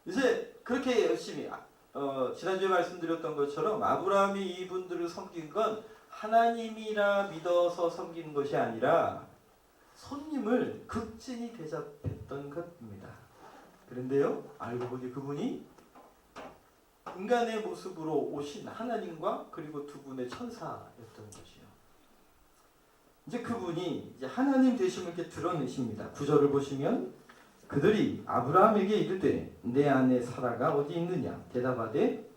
이제 그렇게 열심히 지난주에 말씀드렸던 것처럼 아브라함이 이분들을 섬긴 건 하나님이라 믿어서 섬기는 것이 아니라 손님을 극진히 대접했던 것입니다. 그런데요, 알고 보니 그분이 인간의 모습으로 오신 하나님과 그리고 두 분의 천사였던 것이요. 이제 그분이 이제 하나님 되심을 이렇게 드러내십니다. 9절을 보시면 그들이 아브라함에게 이르되 내 아내 사라가 어디 있느냐 대답하되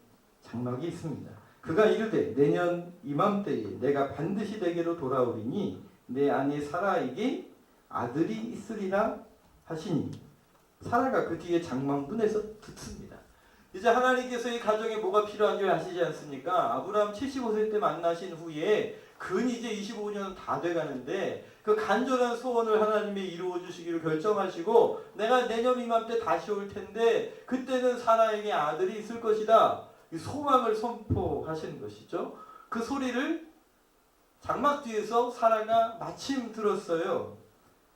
장막이 있습니다. 그가 이르되 내년 이맘때에 내가 반드시 내게로 돌아오리니 내 아내 사라에게 아들이 있으리라 하시니 사라가 그 뒤에 장막 문에서 듣습니다. 이제 하나님께서 이 가정에 뭐가 필요한지 아시지 않습니까? 아브라함 75세 때 만나신 후에 근 이제 25년 다 돼가는데 그 간절한 소원을 하나님이 이루어 주시기를 결정하시고 내가 내년 이맘때 다시 올 텐데 그때는 사라에게 아들이 있을 것이다. 이 소망을 선포하시는 것이죠. 그 소리를 장막 뒤에서 사라가 마침 들었어요.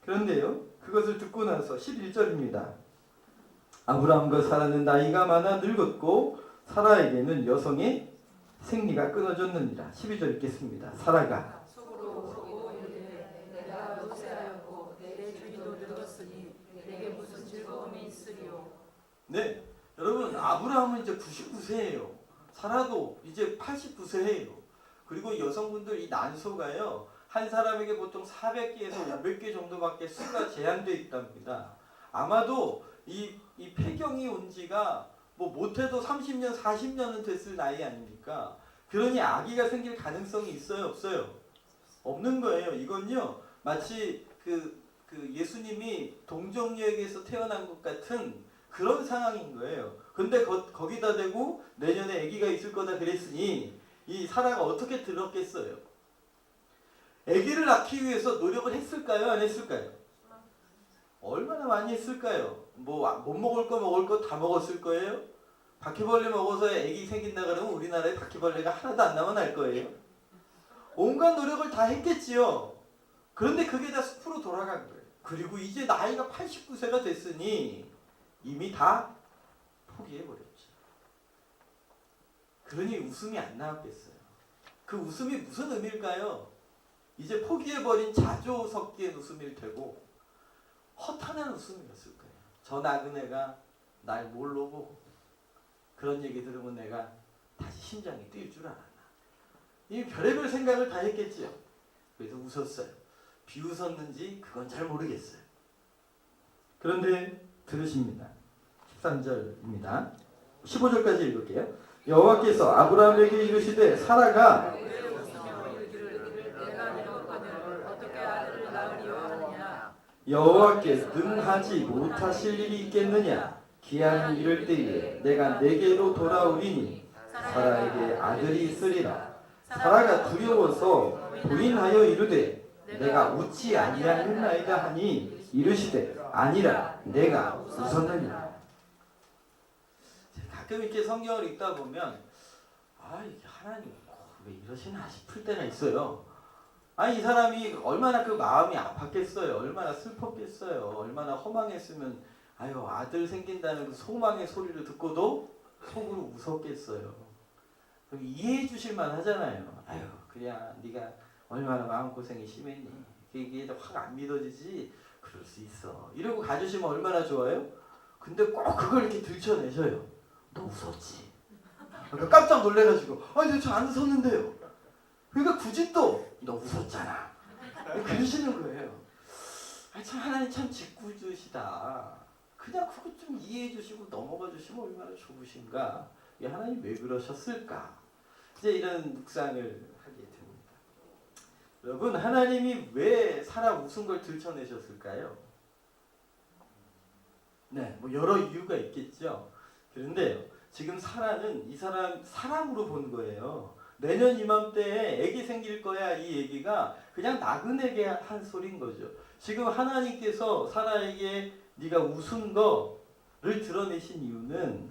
그런데요, 그것을 듣고 나서 11절입니다. 아브라함과 사라는 나이가 많아 늙었고 사라에게는 여성의 생리가 끊어졌느니라. 12절 읽겠습니다. 사라가 속으로 이르되 내가 노쇠하였고 내 주인도 늙었으니 내게 무슨 즐거움이 있으리요. 네, 여러분 아브라함은 이제 99세예요. 사라도 이제 89세예요. 그리고 여성분들 이 난소가요 한 사람에게 보통 400개에서 500개 정도밖에 수가 제한되어 있답니다. 아마도 이 폐경이 온 지가 뭐 못해도 30년, 40년은 됐을 나이 아닙니까? 그러니 아기가 생길 가능성이 있어요, 없어요? 없는 거예요. 이건요 마치 그 예수님이 동정녀에게서 태어난 것 같은 그런 상황인 거예요. 근데 거기다 대고 내년에 아기가 있을 거다 그랬으니 이 사라가 어떻게 들었겠어요? 아기를 낳기 위해서 노력을 했을까요? 안 했을까요? 얼마나 많이 했을까요? 뭐 못 먹을 거 다 먹었을 거예요? 바퀴벌레 먹어서 아기 생긴다 그러면 우리나라에 바퀴벌레가 하나도 안 남아날 거예요. 온갖 노력을 다 했겠지요. 그런데 그게 다 숲으로 돌아간 거예요. 그리고 이제 나이가 89세가 됐으니 이미 다 포기해버렸죠. 그러니 웃음이 안 나왔겠어요. 그 웃음이 무슨 의미일까요? 이제 포기해버린 자조 섞인 웃음일 테고 허탄한 웃음이었을 거예요. 저 나그네가 날 뭘로 보고 그런 얘기 들으면 내가 다시 심장이 뛸 줄 알았나. 이 별의별 생각을 다 했겠지요. 그래서 웃었어요. 비웃었는지 그건 잘 모르겠어요. 그런데 들으십니다. 13절입니다. 15절까지 읽을게요. 여호와께서 아브라함에게 이르시되 사라가 여호와께 능하지 못하실 일이 있겠느냐. 기한이 이를 때에 내가 내게로 돌아오리니 사라에게 아들이 있으리라. 사라가 두려워서 부인하여 이르되 내가 웃지 아니하였나이다 하니 이르시되 아니라 내가 웃었느니라. 가끔 이렇게 성경을 읽다 보면 이게 하나님 왜 이러시나 싶을 때가 있어요. 이 사람이 얼마나 그 마음이 아팠겠어요. 얼마나 슬펐겠어요. 얼마나 허망했으면 아들 생긴다는 그 소망의 소리를 듣고도 속으로 웃었겠어요. 그럼 이해해 주실 만 하잖아요. 그냥 네가 얼마나 마음고생이 심했니. 이게 확 안 믿어지지. 그럴 수 있어. 이러고 가주시면 얼마나 좋아요. 근데 꼭 그걸 이렇게 들춰내셔요. 너 웃었지. 그러니까 깜짝 놀래가지고 저 안 웃었는데요. 그러니까 굳이 또 너 웃었잖아. 그러시는 거예요. 참 하나님 참 짓궂으시다. 그냥 그것 좀 이해해 주시고 넘어가 주시면 얼마나 좋으신가. 하나님 왜 그러셨을까. 이제 이런 묵상을 하게 됩니다. 여러분 하나님이 왜 사라 웃은 걸 들춰내셨을까요? 네, 뭐 여러 이유가 있겠죠. 그런데요, 지금 사라는 이 사람 사람으로 본 거예요. 내년 이맘때에 아기 생길 거야 이 얘기가 그냥 나그네게 한 소리인 거죠. 지금 하나님께서 사라에게 네가 웃은 거를 드러내신 이유는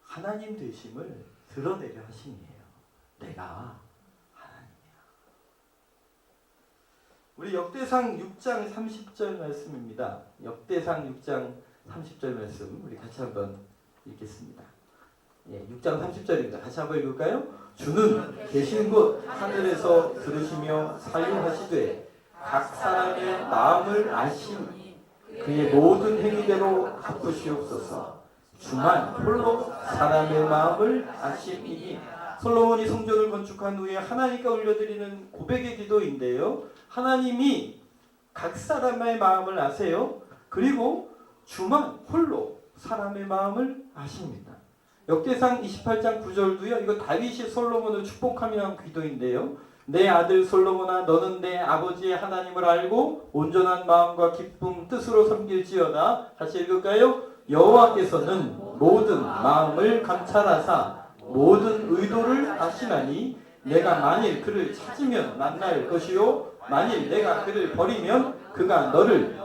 하나님 되심을 드러내려 하심이에요. 내가 하나님이야. 우리 역대상 6장 30절 말씀입니다. 역대상 6장 30절 말씀 우리 같이 한번 읽겠습니다. 예, 6장 30절입니다. 같이 한번 읽을까요? 주는 계신 곳 하늘에서 들으시며 사유하시되 각 사람의 마음을 아시니 그의 모든 행위대로 갚으시옵소서. 주만 홀로 사람의 마음을 아심이니. 솔로몬이 성전을 건축한 후에 하나님께 올려드리는 고백의 기도인데요. 하나님이 각 사람의 마음을 아세요. 그리고 주만 홀로 사람의 마음을 아십니다. 역대상 28장 9절도요. 이거 다윗이 솔로몬을 축복하며 한 기도인데요. 내 아들 솔로몬아 너는 내 아버지의 하나님을 알고 온전한 마음과 기쁨 뜻으로 섬길지어다. 같이 읽을까요? 여호와께서는 모든 마음을 감찰하사 모든 의도를 아시나니 내가 만일 그를 찾으면 만날 것이요 만일 내가 그를 버리면 그가 너를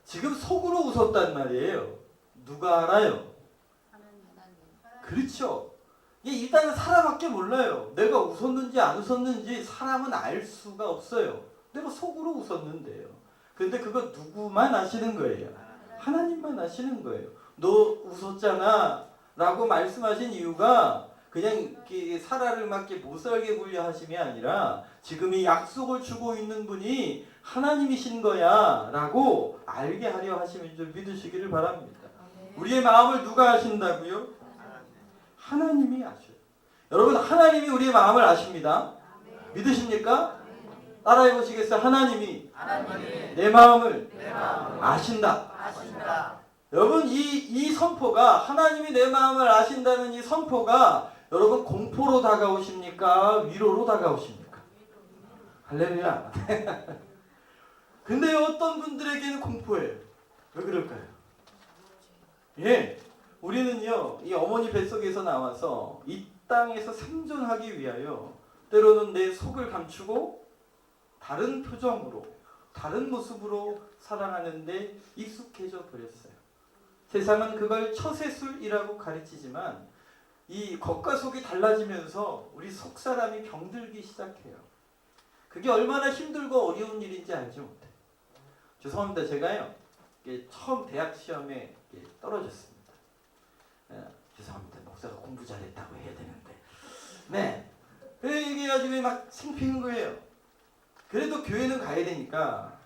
지금 속으로 웃었단 말이에요. 누가 알아요? 그렇죠. 일단은 사람밖에 몰라요. 내가 웃었는지 안 웃었는지 사람은 알 수가 없어요. 내가 속으로 웃었는데요. 근데 그거 누구만 아시는 거예요? 하나님만 아시는 거예요. 너 웃었잖아 라고 말씀하신 이유가 그냥 사라를 맞게 못살게 굴려 하심이 아니라 지금 이 약속을 주고 있는 분이 하나님이신 거야 라고 알게 하려 하시는 줄 믿으시기를 바랍니다. 우리의 마음을 누가 아신다고요? 하나님이 아셔요. 여러분 하나님이 우리의 마음을 아십니다. 믿으십니까? 따라해 보시겠어요? 하나님이 내 마음을 아신다. 여러분 이 선포가 하나님이 내 마음을 아신다는 이 선포가 여러분 공포로 다가오십니까? 위로로 다가오십니까? 할렐루야. 근데 어떤 분들에게는 공포예요. 왜 그럴까요? 예, 우리는요 이 어머니 뱃속에서 나와서 이 땅에서 생존하기 위하여 때로는 내 속을 감추고 다른 표정으로 다른 모습으로 살아가는데 익숙해져 버렸어요. 세상은 그걸 처세술이라고 가르치지만 이 겉과 속이 달라지면서 우리 속 사람이 병들기 시작해요. 그게 얼마나 힘들고 어려운 일인지 알지 못해요. 죄송합니다. 제가요 처음 대학 시험에 떨어졌습니다. 죄송합니다. 목사가 공부 잘했다고 해야 되는데. 네. 이게 가지고 막 창피한 거예요. 그래도 교회는 가야 되니까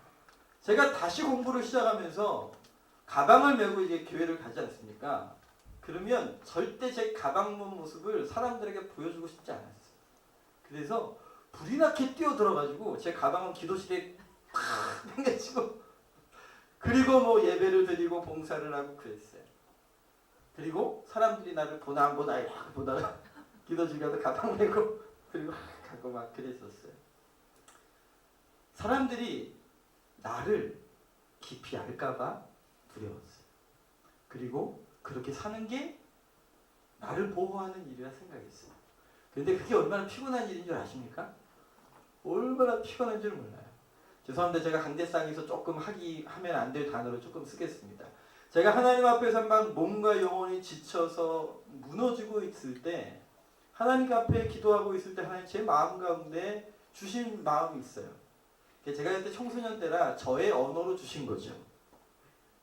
제가 다시 공부를 시작하면서 가방을 메고 이제 교회를 가지 않습니까? 그러면 절대 제 가방 문 모습을 사람들에게 보여주고 싶지 않았어요. 그래서 불이 나게 뛰어들어가지고 제 가방은 기도실에 팍 당겨치고 그리고 뭐 예배를 드리고 봉사를 하고 그랬어요. 그리고 사람들이 나를 보나 안 보나 이렇게 보다가 기도실 가서 가방 메고 그리고 가고 막 그랬었어요. 사람들이 나를 깊이 알까봐 두려웠어요. 그리고 그렇게 사는 게 나를 보호하는 일이라 생각했어요. 그런데 그게 얼마나 피곤한 일인 줄 아십니까? 얼마나 피곤한 줄 몰라요. 죄송합니다. 제가 강대상에서 조금 하면 안 될 단어를 조금 쓰겠습니다. 제가 하나님 앞에서 막 몸과 영혼이 지쳐서 무너지고 있을 때 하나님 앞에 기도하고 있을 때 하나님 제 마음 가운데 주신 마음이 있어요. 제가 그때 청소년 때라 저의 언어로 주신 거죠.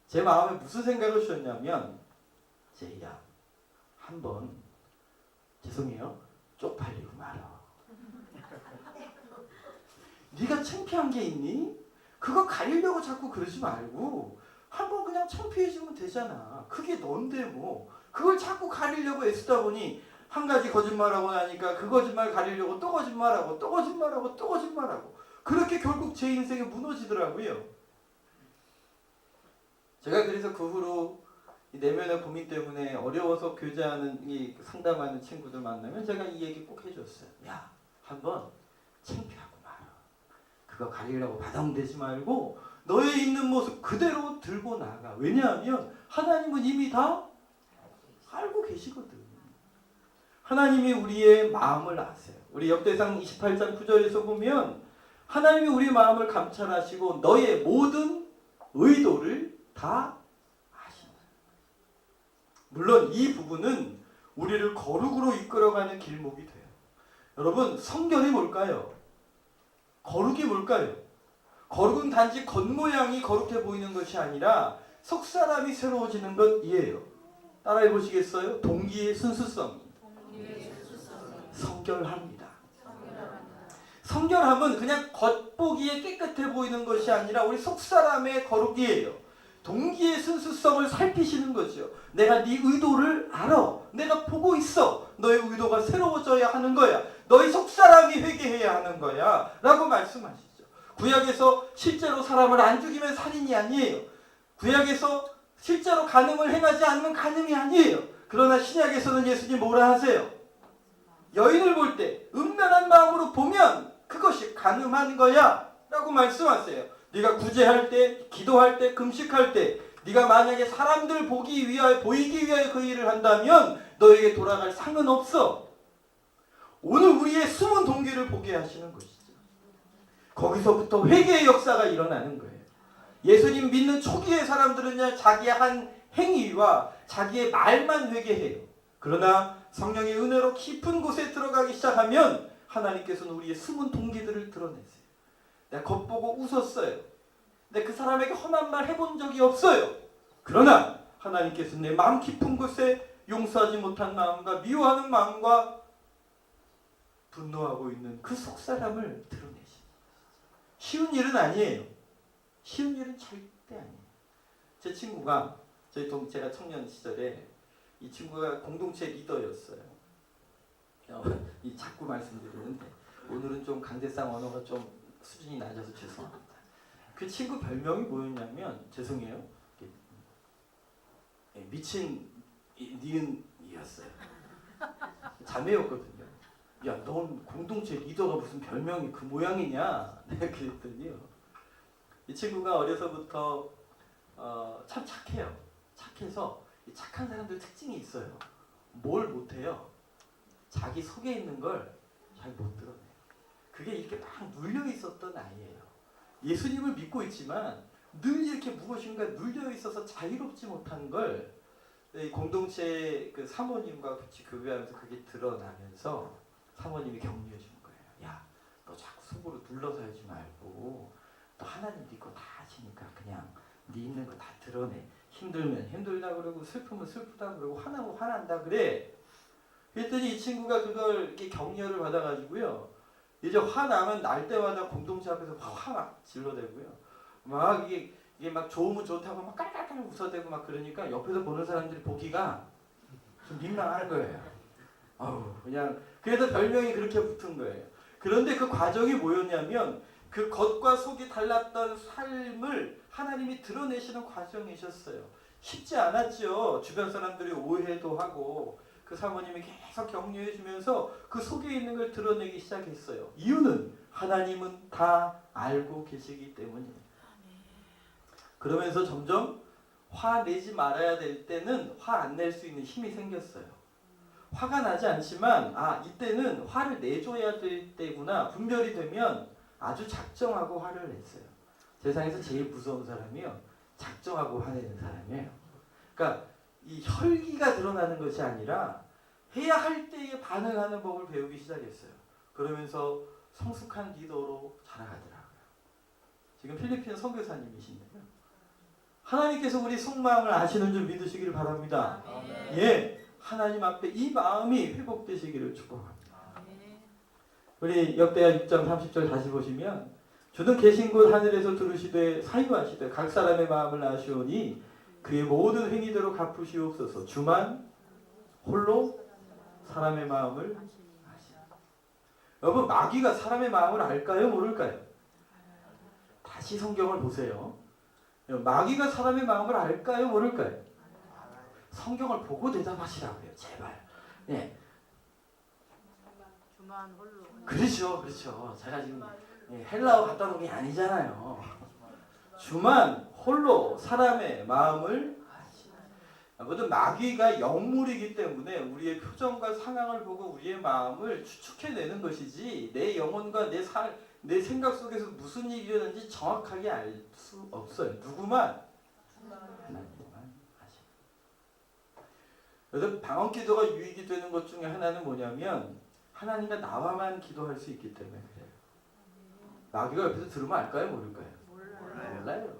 제 마음에 무슨 생각을 주셨냐면 제이야 한번 죄송해요 쪽팔리고 말아. 네가 창피한 게 있니? 그거 가리려고 자꾸 그러지 말고 한번 그냥 창피해지면 되잖아. 그게 넌데 뭐. 그걸 자꾸 가리려고 애쓰다 보니 한 가지 거짓말하고 나니까 그 거짓말 가리려고 또 거짓말하고 또 거짓말하고 또 거짓말하고 그렇게 결국 제 인생이 무너지더라고요. 제가 그래서 그 후로 내면의 고민 때문에 어려워서 교제하는 이 상담하는 친구들 만나면 제가 이 얘기 꼭 해줬어요. 야, 한번 창피하고 말아. 그거 가리려고 바당대지 말고 너의 있는 모습 그대로 들고 나가. 왜냐하면 하나님은 이미 다 알고 계시거든. 하나님이 우리의 마음을 아세요. 우리 역대상 28장 9절에서 보면 하나님이 우리 마음을 감찰하시고 너의 모든 의도를 다 아신다. 물론 이 부분은 우리를 거룩으로 이끌어가는 길목이 돼요. 여러분 성결이 뭘까요? 거룩이 뭘까요? 거룩은 단지 겉모양이 거룩해 보이는 것이 아니라 속사람이 새로워지는 것이에요. 따라해 보시겠어요? 동기의 순수성. 성결합니다. 성결함은 그냥 겉보기에 깨끗해 보이는 것이 아니라 우리 속사람의 거룩이에요. 동기의 순수성을 살피시는 거죠. 내가 네 의도를 알아. 내가 보고 있어. 너의 의도가 새로워져야 하는 거야. 너희 속사람이 회개해야 하는 거야. 라고 말씀하시죠. 구약에서 실제로 사람을 안 죽이면 살인이 아니에요. 구약에서 실제로 간음을 행하지 않으면 간음이 아니에요. 그러나 신약에서는 예수님 뭐라 하세요? 여인을 볼 때 은밀한 마음으로 보면 그것이 간음한 거야 라고 말씀하세요. 네가 구제할 때, 기도할 때, 금식할 때 네가 만약에 사람들 보이기 위하여 그 일을 한다면 너에게 돌아갈 상은 없어. 오늘 우리의 숨은 동기를 보게 하시는 것이죠. 거기서부터 회개의 역사가 일어나는 거예요. 예수님 믿는 초기의 사람들은요, 자기의 한 행위와 자기의 말만 회개해요. 그러나 성령의 은혜로 깊은 곳에 들어가기 시작하면 하나님께서는 우리의 숨은 동기들을 드러내세요. 내가 겉보고 웃었어요. 근데 그 사람에게 험한 말 해본 적이 없어요. 그러나 하나님께서는 내 마음 깊은 곳에 용서하지 못한 마음과 미워하는 마음과 분노하고 있는 그 속사람을 드러내십니다. 쉬운 일은 아니에요. 쉬운 일은 절대 아니에요. 제 친구가 제가 청년 시절에 이 친구가 공동체 리더였어요. 자꾸 말씀드리는데 오늘은 좀 강대상 언어가 좀 수준이 낮아서 죄송합니다. 그 친구 별명이 뭐였냐면 죄송해요. 미친 니은이었어요. 자매였거든요. 야, 넌 공동체 리더가 무슨 별명이 그 모양이냐? 내가 그랬더니요. 이 친구가 어려서부터 참 착해요. 착해서 착한 사람들 특징이 있어요. 뭘 못해요? 자기 속에 있는 걸 잘 못 드러내요. 그게 이렇게 막 눌려 있었던 아이예요. 예수님을 믿고 있지만 늘 이렇게 무엇인가 눌려 있어서 자유롭지 못한 걸 공동체 그 사모님과 같이 교배하면서 그게 드러나면서 사모님이 격려해 주는 거예요. 야, 너 자꾸 속으로 눌러 살지 말고 너 하나님 믿고 다 아시니까 그냥 네 있는 거 다 드러내. 힘들면 힘들다 그러고 슬프면 슬프다 그러고 화나면 화난다 그래. 그랬더니 이 친구가 그걸 이렇게 격려를 받아가지고요. 이제 화나면 날 때마다 공동체 앞에서 막 질러대고요. 막 이게 막 좋으면 좋다고 막 깔깔깔 웃어대고 막 그러니까 옆에서 보는 사람들이 보기가 좀 민망한 거예요. 그냥 그래서 별명이 그렇게 붙은 거예요. 그런데 그 과정이 뭐였냐면 그 겉과 속이 달랐던 삶을 하나님이 드러내시는 과정이셨어요. 쉽지 않았죠. 주변 사람들이 오해도 하고 그 사모님이 계속 격려해 주면서 그 속에 있는 걸 드러내기 시작했어요. 이유는 하나님은 다 알고 계시기 때문이에요. 그러면서 점점 화내지 말아야 될 때는 화 안 낼 수 있는 힘이 생겼어요. 화가 나지 않지만 이때는 화를 내줘야 될 때구나 분별이 되면 아주 작정하고 화를 냈어요. 세상에서 제일 무서운 사람이요, 작정하고 화내는 사람이에요. 그러니까 이 혈기가 드러나는 것이 아니라 해야 할 때에 반응하는 법을 배우기 시작했어요. 그러면서 성숙한 리더로 자라가더라고요. 지금 필리핀 선교사님이신데요. 하나님께서 우리 속마음을 아시는 줄 믿으시기를 바랍니다. 예, 하나님 앞에 이 마음이 회복되시기를 축복합니다. 우리 역대하 6장 30절 다시 보시면 주는 계신 곳 하늘에서 들으시되 사유하시되 각 사람의 마음을 아시오니 그의 모든 행위대로 갚으시옵소서. 주만 홀로 사람의 마음을 아시오. 여러분, 마귀가 사람의 마음을 알까요? 모를까요? 다시 성경을 보세요. 마귀가 사람의 마음을 알까요? 모를까요? 성경을 보고 대답하시라고요. 제발. 네. 주만 홀로. 그렇죠. 제가 지금 헬라어 갖다 놓은 게 아니잖아요. 주만 홀로 사람의 마음을 아시나. 모든 마귀가 영물이기 때문에 우리의 표정과 상황을 보고 우리의 마음을 추측해내는 것이지 내 영혼과 내 생각 속에서 무슨 일이 일어나는지 정확하게 알 수 없어요. 누구만? 하나님만 아시나. 그래서 방언 기도가 유익이 되는 것 중에 하나는 뭐냐면 하나님과 나와만 기도할 수 있기 때문에 그래요. 마귀가 옆에서 들으면 알까요? 모를까요? 달라요.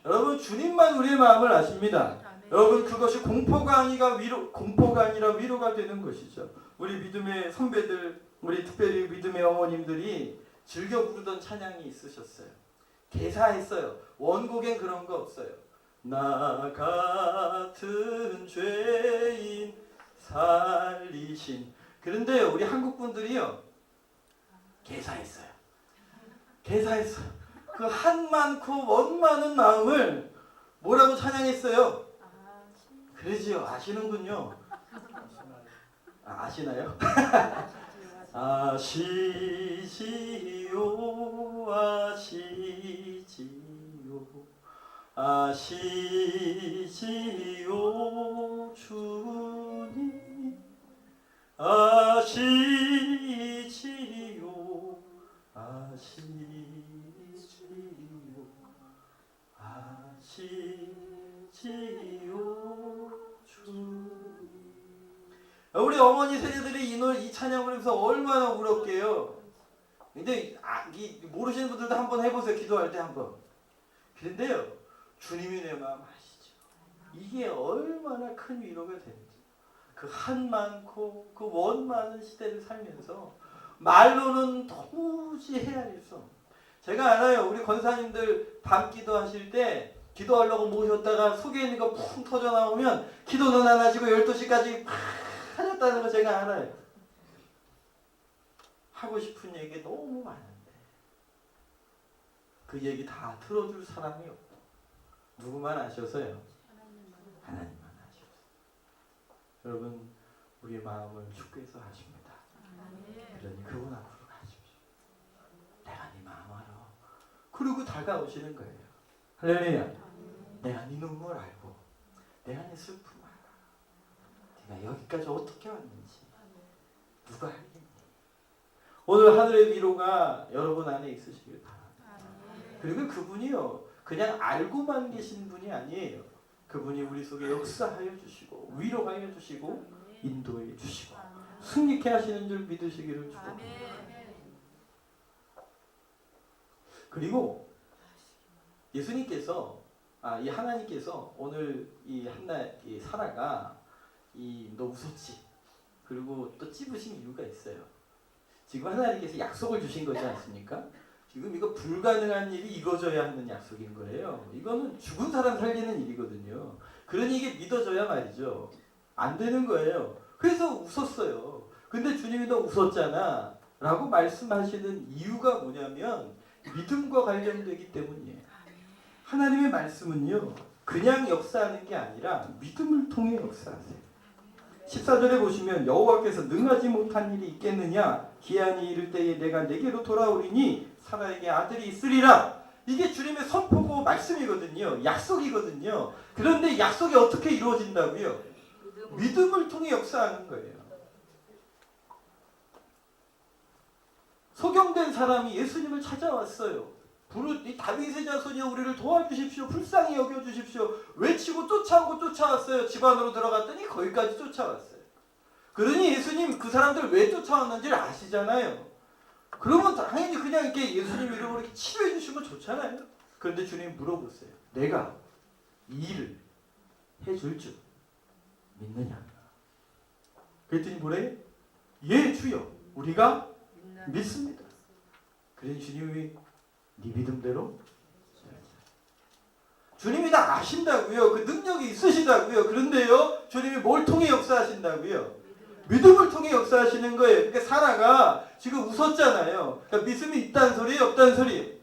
여러분 주님만 우리의 마음을 아십니다. 여러분 그것이 공포가 아니라 위로가 되는 것이죠. 우리 믿음의 선배들, 우리 특별히 믿음의 어머님들이 즐겨 부르던 찬양이 있으셨어요. 개사했어요. 원곡엔 그런 거 없어요. 나 같은 죄인 살리신. 그런데 우리 한국 분들이요 개사했어요. 그 한 많고 원 많은 마음을 뭐라고 찬양했어요? 그러지요. 아시는군요. 아시나요? 아시지요 아시지요 주님 아시지요 주님. 우리 어머니 세대들이 이 찬양을 하면서 얼마나 울었게요. 근데 모르시는 분들도 한번 해보세요. 기도할 때 한번. 그런데요 주님이 내 마음 아시죠. 이게 얼마나 큰 위로가 되는지. 그 한 많고 그 원 많은 시대를 살면서 말로는 도무지 헤아릴 수 없는. 제가 알아요. 우리 권사님들 밤 기도하실 때 기도하려고 모셨다가 속에 있는 거 푹 터져 나오면 기도는 안 하시고 12시까지 팍 하셨다는 거 제가 알아요. 하고 싶은 얘기 너무 많은데 그 얘기 다 들어줄 사람이 없고 누구만 아셔서요? 하나님만 아셔서. 여러분 우리의 마음을 주께서 아십니다. 그러니 그분 앞으로 가십시오. 내가 네 마음 알아. 그리고 다가오시는 거예요. 할렐루야. 내가 네 눈물 알고 내가 네 슬픔 알아. 내가 여기까지 어떻게 왔는지 누가 알겠니? 오늘 하늘의 위로가 여러분 안에 있으시길 바랍니다. 그리고 그분이요 그냥 알고만 계신 분이 아니에요. 그분이 우리 속에 역사하여 주시고 위로하여 주시고 인도해 주시고 승리케 하시는 줄 믿으시기를 축복합니다. 그리고 예수님께서 이 하나님께서 오늘 이 사라가 너 웃었지? 그리고 또 찝으신 이유가 있어요. 지금 하나님께서 약속을 주신 거지 않습니까? 지금 이거 불가능한 일이 이루어져야 하는 약속인 거예요. 이거는 죽은 사람 살리는 일이거든요. 그러니 이게 믿어져야 말이죠. 안 되는 거예요. 그래서 웃었어요. 근데 주님이 너 웃었잖아 라고 말씀하시는 이유가 뭐냐면 믿음과 관련되기 때문이에요. 하나님의 말씀은요 그냥 역사하는 게 아니라 믿음을 통해 역사하세요. 14절에 보시면 여호와께서 능하지 못한 일이 있겠느냐 기한이 이를 때에 내가 내게로 돌아오리니 사라에게 아들이 있으리라. 이게 주님의 선포고 말씀이거든요. 약속이거든요. 그런데 약속이 어떻게 이루어진다고요? 믿음을 통해 역사하는 거예요. 소경된 사람이 예수님을 찾아왔어요. 이 다윗의 자손이여 우리를 도와주십시오. 불쌍히 여겨주십시오. 외치고 쫓아왔어요. 집 안으로 들어갔더니 거기까지 쫓아왔어요. 그러니 예수님 그 사람들 왜 쫓아왔는지를 아시잖아요. 그러면 당연히 그냥 이렇게 예수님 이름으로 이렇게 치료해 주시면 좋잖아요. 그런데 주님 물어보세요. 내가 이 일을 해줄 줄 믿느냐? 그랬더니 뭐래? 예 주여 우리가 믿습니다. 그러니 주님이 네 믿음대로 주님이 다 아신다고요. 그 능력이 있으시다고요. 그런데요 주님이 뭘 통해 역사하신다고요? 믿음을 통해 역사하시는 거예요. 그러니까 사라가 지금 웃었잖아요. 그러니까 믿음이 있다는 소리예요? 없다는 소리예요?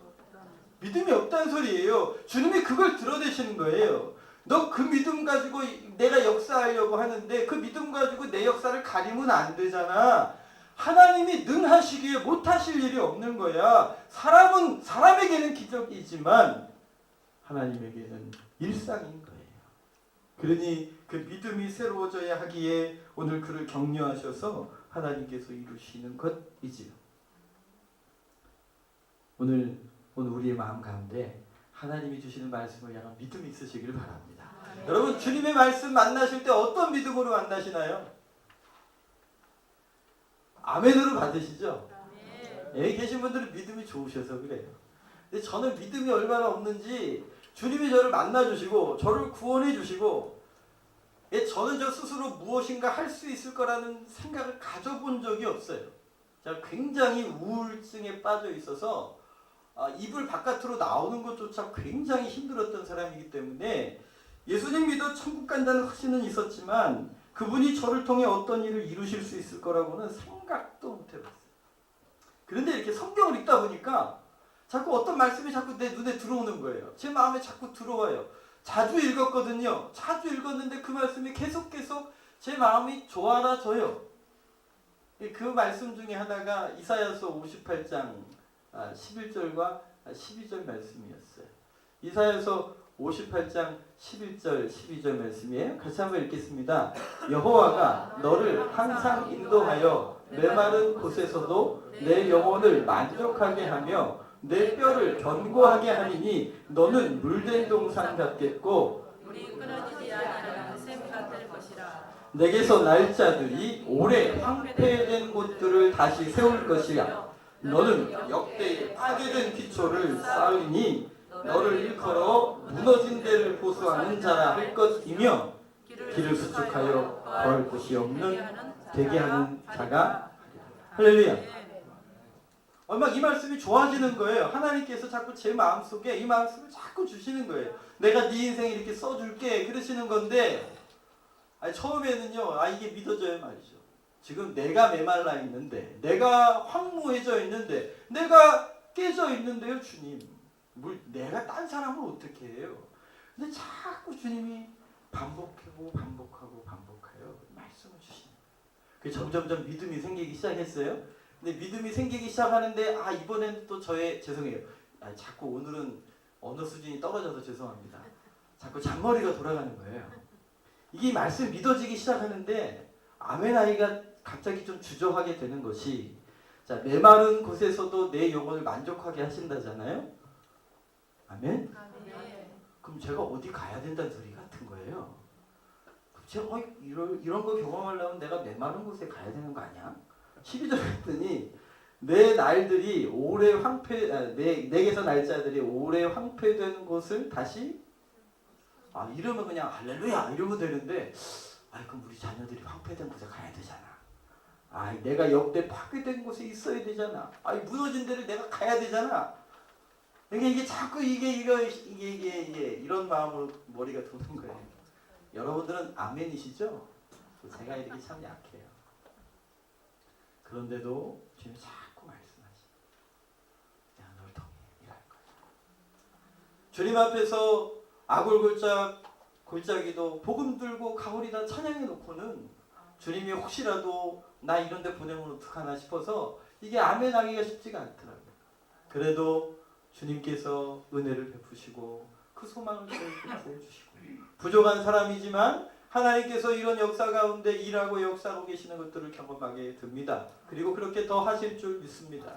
믿음이 없다는 소리예요. 주님이 그걸 드러내시는 거예요. 너 그 믿음 가지고 내가 역사하려고 하는데 그 믿음 가지고 내 역사를 가리면 안 되잖아. 하나님이 능하시기에 못하실 일이 없는 거야. 사람에게는 기적이지만 하나님에게는 일상인 거예요. 그러니 그 믿음이 새로워져야 하기에 오늘 그를 격려하셔서 하나님께서 이루시는 것이지요. 오늘 우리의 마음 가운데 하나님이 주시는 말씀을 향한 믿음이 있으시길 바랍니다. 여러분 주님의 말씀 만나실 때 어떤 믿음으로 만나시나요? 아멘으로 받으시죠? 여기 계신 분들은 믿음이 좋으셔서 그래요. 근데 저는 믿음이 얼마나 없는지 주님이 저를 만나주시고 저를 구원해 주시고 저는 저 스스로 무엇인가 할 수 있을 거라는 생각을 가져본 적이 없어요. 제가 굉장히 우울증에 빠져 있어서 이불 바깥으로 나오는 것조차 굉장히 힘들었던 사람이기 때문에 예수님 믿어 천국 간다는 확신은 있었지만 그분이 저를 통해 어떤 일을 이루실 수 있을 거라고는 생각도 못 해봤어요. 그런데 이렇게 성경을 읽다 보니까 자꾸 어떤 말씀이 자꾸 내 눈에 들어오는 거예요. 제 마음에 자꾸 들어와요. 자주 읽었거든요. 자주 읽었는데 그 말씀이 계속 제 마음이 좋아라져요. 그 말씀 중에 하나가 이사야서 58장 11절과 12절 말씀이었어요. 이사야서 58장 11절 12절 말씀이에요. 같이 한번 읽겠습니다. 여호와가 너를 항상 인도하여 메마른 곳에서도 내 영혼을 만족하게 하며 내 뼈를 견고하게 하리니 너는 물된 동산 같겠고 물이 끊어지지 아니하는 샘 같을 것이라. 내게서 날 자들이 오래 황폐된 곳들을 다시 세울 것이야. 너는 역대에 파괴된 기초를 쌓으니 너를 일컬어 무너진 데를 보수하는 자라 할 것이며 길을 수축하여 걸을 곳이 없는 되게 하는 자가 할렐루야. 막 이 말씀이 좋아지는 거예요. 하나님께서 자꾸 제 마음속에 이 말씀을 자꾸 주시는 거예요. 내가 네 인생 이렇게 써줄게 그러시는 건데 처음에는요 이게 믿어져요 말이죠. 지금 내가 메말라 있는데 내가 황무해져 있는데 내가 깨져 있는데요 주님 내가 딴 사람을 어떻게 해요. 근데 자꾸 주님이 반복하고 말씀을 주시는 거예요. 점점점 믿음이 생기기 시작했어요. 근데 믿음이 생기기 시작하는데 이번에는 또 죄송해요. 자꾸 오늘은 언어 수준이 떨어져서 죄송합니다. 자꾸 잔머리가 돌아가는 거예요. 이게 말씀 믿어지기 시작하는데 아멘아이가 갑자기 좀 주저하게 되는 것이 메마른 곳에서도 내 영혼을 만족하게 하신다잖아요. 아멘? 그럼 제가 어디 가야 된다는 소리 같은 거예요. 제가 이런 거 경험하려면 내가 메마른 곳에 가야 되는 거 아니야? 12절 했더니 내 날들이 오래 내게서 날짜들이 오래 황폐된 곳을 다시 이러면 그냥 할렐루야 이러면 되는데 그럼 우리 자녀들이 황폐된 곳에 가야 되잖아. 내가 역대 파괴된 곳에 있어야 되잖아. 무너진 데를 내가 가야 되잖아. 이게 자꾸 이게 이런 마음으로 머리가 도는 거예요. 여러분들은 아멘이시죠? 제가 이렇게 참 약해요. 그런데도 주님 자꾸 말씀하시. 내가 널 통해 일할 거야. 주님 앞에서 골짜기도 복음 들고 가오리다 찬양해 놓고는 주님이 혹시라도 나 이런 데 보내면 어떡하나 싶어서 이게 아멘하기가 쉽지가 않더라고요. 그래도 주님께서 은혜를 베푸시고 그 소망을 저에게 부어주시고 부족한 사람이지만 하나님께서 이런 역사 가운데 일하고 역사하고 계시는 것들을 경험하게 됩니다. 그리고 그렇게 더 하실 줄 믿습니다.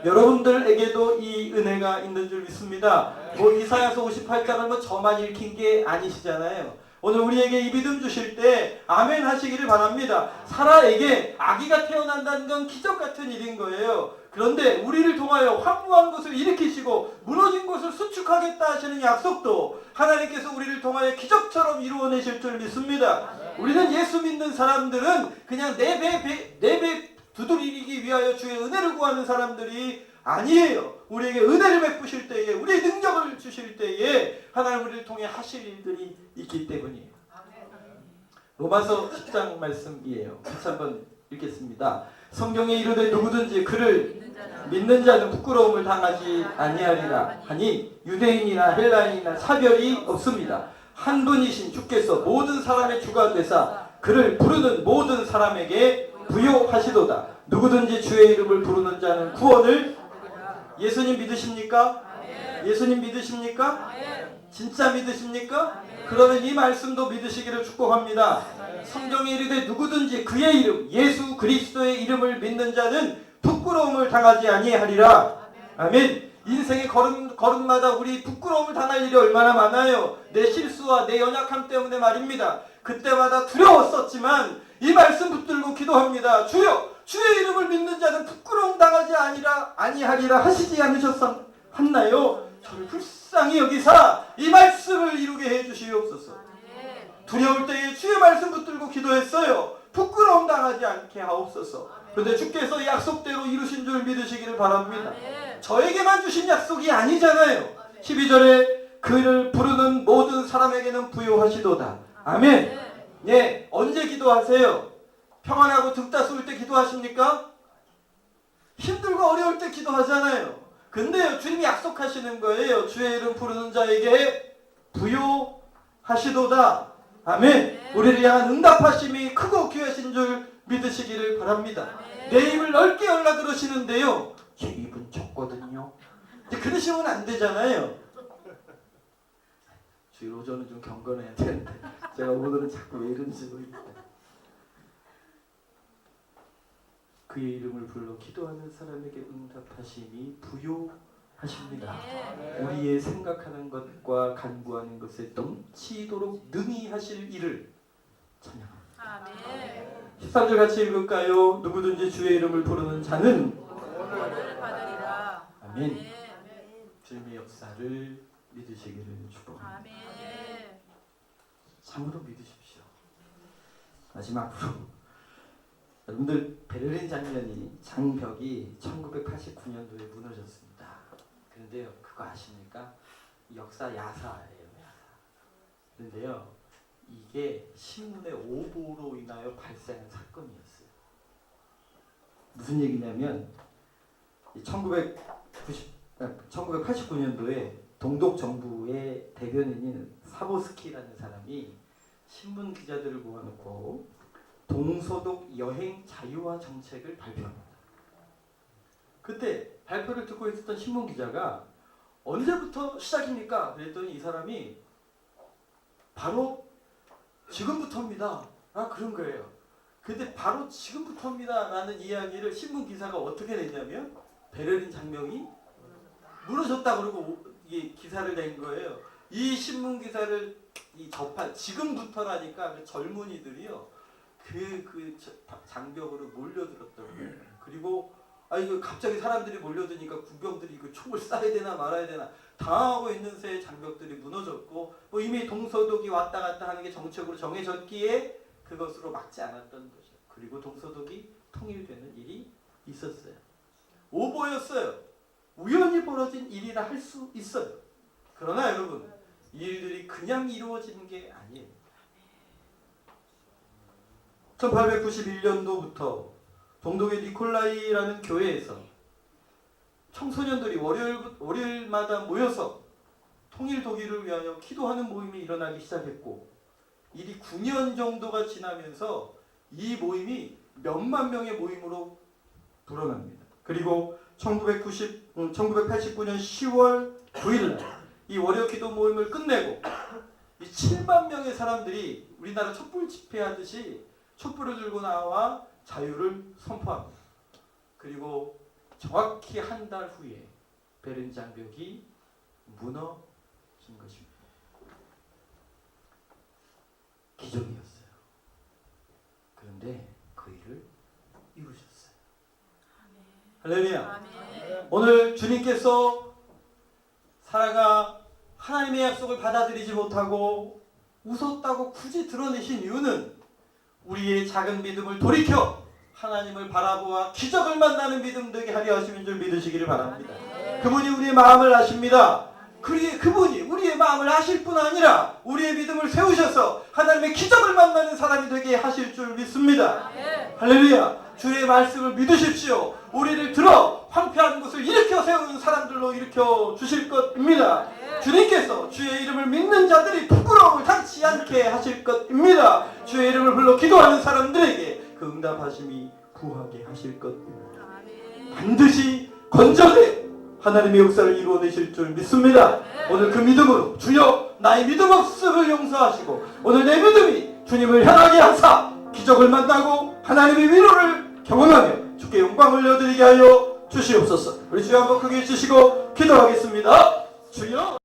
여러분들에게도 이 은혜가 있는 줄 믿습니다. 이사야서 58장을 저만 읽힌 게 아니시잖아요. 오늘 우리에게 이 믿음 주실 때 아멘 하시기를 바랍니다. 사라에게 아기가 태어난다는 건 기적 같은 일인 거예요. 그런데 우리를 통하여 황무한 것을 일으키시고 무너진 것을 수축하겠다 하시는 약속도 하나님께서 우리를 통하여 기적처럼 이루어내실 줄 믿습니다. 우리는 예수 믿는 사람들은 그냥 내 배 두드리기 위하여 주의 은혜를 구하는 사람들이 아니에요. 우리에게 은혜를 베푸실 때에 우리의 능력을 주실 때에 하나님 우리를 통해 하실 일들이 있기 때문이에요. 로마서 10장 말씀이에요. 같이 한번 읽겠습니다. 성경에 이르되 누구든지 그를 믿는 자는 부끄러움을 당하지 아니하리라 하니 유대인이나 헬라인이나 차별이 없습니다. 한 분이신 주께서 모든 사람의 주가 되사 그를 부르는 모든 사람에게 부요하시도다. 누구든지 주의 이름을 부르는 자는 구원을. 예수님 믿으십니까? 예수님 믿으십니까? 진짜 믿으십니까? 그러면 이 말씀도 믿으시기를 축복합니다. 성경에 이르되 누구든지 그의 이름 예수 그리스도의 이름을 믿는 자는 부끄러움을 당하지 아니하리라. 아멘. 인생의 걸음마다 우리 부끄러움을 당할 일이 얼마나 많아요. 내 실수와 내 연약함 때문에 말입니다. 그때마다 두려웠었지만 이 말씀 붙들고 기도합니다. 주여 주의 이름을 믿는 자는 부끄러움 당하지 아니하리라 하시지 않으셨나요? 저를 불쌍히 여기사 이 말씀을 이루게 해주시옵소서. 아멘. 두려울 때에 주의 말씀 붙들고 기도했어요. 부끄러움 당하지 않게 하옵소서. 그런데 주께서 약속대로 이루신 줄 믿으시기를 바랍니다. 아멘. 저에게만 주신 약속이 아니잖아요. 12절에 그를 부르는 모든 사람에게는 부요하시도다. 아멘. 예, 언제 기도하세요? 평안하고 등 따스울 때 기도하십니까? 힘들고 어려울 때 기도하잖아요. 근데요, 주님이 약속하시는 거예요. 주의 이름 부르는 자에게 부요하시도다. 아멘. 우리를 향한 응답하심이 크고 귀하신 줄 믿으시기를 바랍니다. 내 입을 넓게 열라 그러시는데요, 제 입은 좁거든요. 그러시면 안 되잖아요. 주일 오전은 좀 경건해야 되는데 제가 오늘은 자꾸 왜 이런지 모르겠다. 그의 이름을 불러 기도하는 사람에게 응답하심이 부요하십니다. 우리의 생각하는 것과 간구하는 것에 넘치도록 능히 하실 일을 찬양합니다. 아멘. 13절 같이 읽을까요? 누구든지 주의 이름을 부르는 자는 구원을 받으리라. 아멘. 주님의 역사를 믿으시기를 축복합니다. 아멘. 참으로 믿으십시오. 마지막으로 여러분들, 베를린 장벽이 1989년도에 무너졌습니다. 그런데요, 그거 아십니까? 역사 야사예요, 야사. 그런데요, 이게 신문의 오보로 인하여 발생한 사건이었어요. 무슨 얘기냐면 1989년도에 동독 정부의 대변인인 사보스키라는 사람이 신문 기자들을 모아놓고 동서독 여행 자유화 정책을 발표합니다. 그때 발표를 듣고 있었던 신문 기자가 언제부터 시작입니까? 그랬더니 이 사람이 바로 지금부터입니다. 그런 거예요. 근데 바로 지금부터입니다 라는 이야기를 신문 기사가 어떻게 냈냐면 베를린 장벽이 무너졌다 그러고 이게 기사를 낸 거예요. 이 신문 기사를 접한 지금부터라니까 그 젊은이들이요, 그 장벽으로 몰려들었던 거예요. 그리고 이거 갑자기 사람들이 몰려드니까 군병들이 이거 총을 쏴야 되나 말아야 되나 당하고 있는 새에 장벽들이 무너졌고, 이미 동서독이 왔다 갔다 하는 게 정책으로 정해졌기에 그것으로 막지 않았던 거죠. 그리고 동서독이 통일되는 일이 있었어요. 오보였어요. 우연히 벌어진 일이라 할 수 있어요. 그러나 여러분, 이 일들이 그냥 이루어지는 게 아니에요. 1891년도부터 동독의 니콜라이라는 교회에서 청소년들이 월요일마다 모여서 통일 독일을 위하여 기도하는 모임이 일어나기 시작했고, 일이 9년 정도가 지나면서 이 모임이 몇만 명의 모임으로 불어납니다. 그리고 1989년 10월 9일 이 월요 기도 모임을 끝내고 이 7만 명의 사람들이 우리나라 촛불 집회하듯이 촛불을 들고 나와 자유를 선포합니다. 그리고 정확히 한 달 후에 베를린 장벽이 무너진 것입니다. 기적이었어요. 그런데 그 일을 이루셨어요. 할렐루야. 아멘. 오늘 주님께서 사라가 하나님의 약속을 받아들이지 못하고 웃었다고 굳이 드러내신 이유는 우리의 작은 믿음을 돌이켜 하나님을 바라보아 기적을 만나는 믿음 되게 하려 하심인 줄 믿으시기를 바랍니다. 그분이 우리의 마음을 아십니다. 그분이 우리의 마음을 아실 뿐 아니라 우리의 믿음을 세우셔서 하나님의 기적을 만나는 사람이 되게 하실 줄 믿습니다. 할렐루야. 주의 말씀을 믿으십시오. 우리를 들어 황폐한 곳을 일으켜 세우는 사람들로 일으켜 주실 것입니다. 주님께서 주의 이름을 믿는 자들이 부끄러움을 당치 않게 하실 것입니다. 주의 이름을 불러 기도하는 사람들에게 그 응답하심이 구하게 하실 것입니다. 반드시 건져내 하나님의 역사를 이루어내실 줄 믿습니다. 오늘 그 믿음으로 주여 나의 믿음 없음을 용서하시고 오늘 내 믿음이 주님을 향하게 하사 기적을 만나고 하나님의 위로를 경험하며 주께 영광을 올려드리게 하여 주시옵소서. 우리 주여 한번 크게 해주시고 기도하겠습니다. 주여.